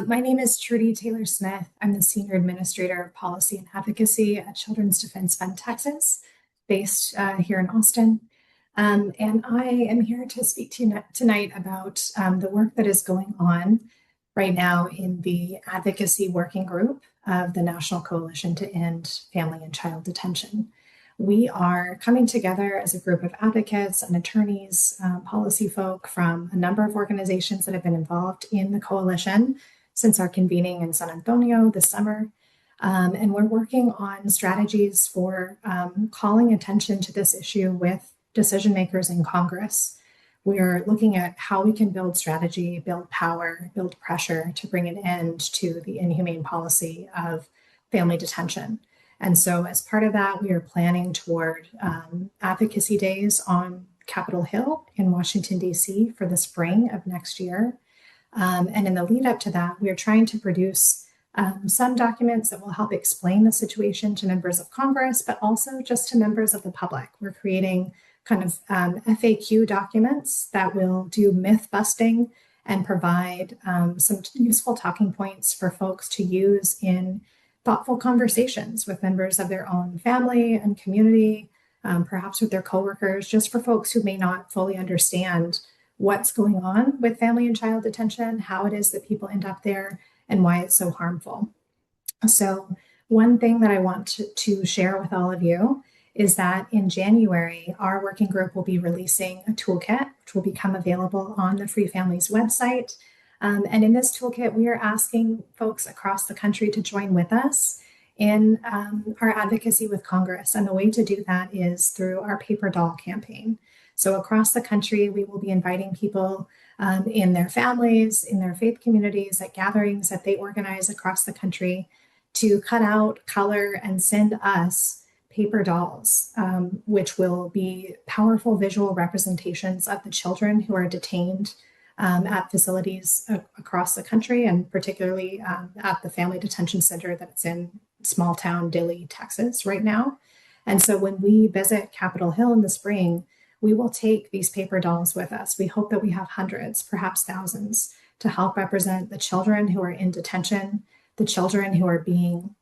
My name is Trudy Taylor-Smith. I'm the Senior Administrator of Policy and Advocacy at Children's Defense Fund Texas, based here in Austin. And I am here to speak to you tonight about the work that is going on right now in the advocacy working group of the National Coalition to End Family and Child Detention. We are coming together as a group of advocates and attorneys, policy folk from a number of organizations that have been involved in the coalition since our convening in San Antonio this summer. And we're working on strategies for calling attention to this issue with decision makers in Congress. We're looking at how we can build strategy, build power, build pressure to bring an end to the inhumane policy of family detention. And so as part of that, we are planning toward advocacy days on Capitol Hill in Washington, D.C. for the spring of next year. And in the lead up to that, we are trying to produce some documents that will help explain the situation to members of Congress, but also just to members of the public. We're creating kind of FAQ documents that will do myth busting and provide some useful talking points for folks to use in thoughtful conversations with members of their own family and community, perhaps with their coworkers, just for folks who may not fully understand what's going on with family and child detention, how it is that people end up there, and why it's so harmful. So one thing that I want to share with all of you is that in January, our working group will be releasing a toolkit, which will become available on the Free Families website. And in this toolkit, we are asking folks across the country to join with us in our advocacy with Congress. And the way to do that is through our paper doll campaign. So across the country, we will be inviting people in their families, in their faith communities, at gatherings that they organize across the country to cut out, color, and send us paper dolls, which will be powerful visual representations of the children who are detained at facilities across the country, and particularly at the Family Detention Center that's in small town Dilley, Texas right now. And so when we visit Capitol Hill in the spring, we will take these paper dolls with us. We hope that we have hundreds, perhaps thousands, to help represent the children who are in detention, the children who are being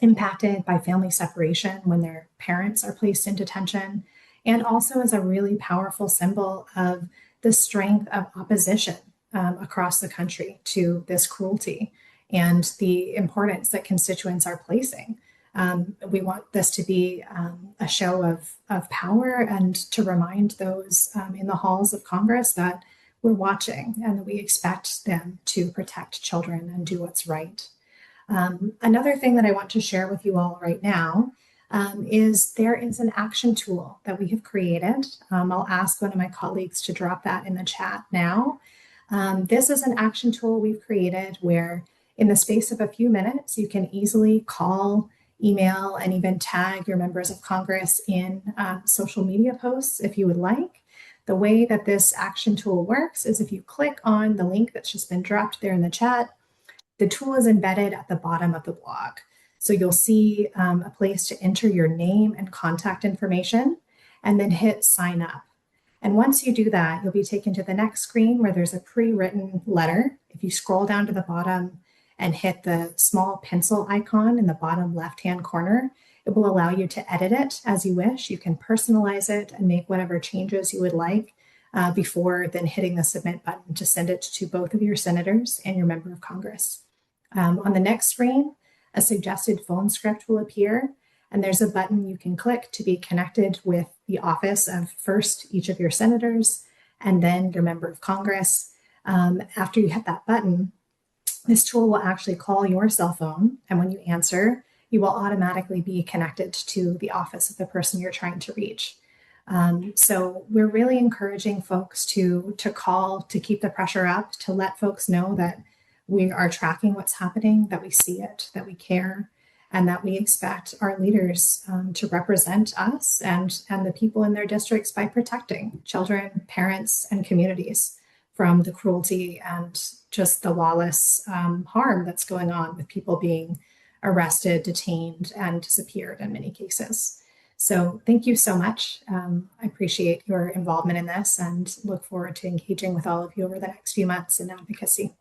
impacted by family separation when their parents are placed in detention, and also as a really powerful symbol of the strength of opposition across the country to this cruelty and the importance that constituents are placing. We want this to be a show of power and to remind those in the halls of Congress that we're watching and that we expect them to protect children and do what's right. Another thing that I want to share with you all right now is there is an action tool that we have created. I'll ask one of my colleagues to drop that in the chat now. This is an action tool we've created where in the space of a few minutes, you can easily call, email, and even tag your members of Congress in social media posts if you would like. The way that this action tool works is if you click on the link that's just been dropped there in the chat, the tool is embedded at the bottom of the blog. So you'll see a place to enter your name and contact information and then hit sign up. And once you do that, you'll be taken to the next screen where there's a pre-written letter. If you scroll down to the bottom and hit the small pencil icon in the bottom left-hand corner, it will allow you to edit it as you wish. You can personalize it and make whatever changes you would like before then hitting the submit button to send it to both of your senators and your member of Congress. On the next screen, a suggested phone script will appear, and there's a button you can click to be connected with the office of first each of your senators and then your member of Congress. After you hit that button, this tool will actually call your cell phone, and when you answer, you will automatically be connected to the office of the person you're trying to reach. So we're really encouraging folks to call, to keep the pressure up, to let folks know that we are tracking what's happening, that we see it, that we care, and that we expect our leaders to represent us and the people in their districts by protecting children, parents, and communities from the cruelty and just the lawless harm that's going on with people being arrested, detained, and disappeared in many cases. So thank you so much. I appreciate your involvement in this and look forward to engaging with all of you over the next few months in advocacy.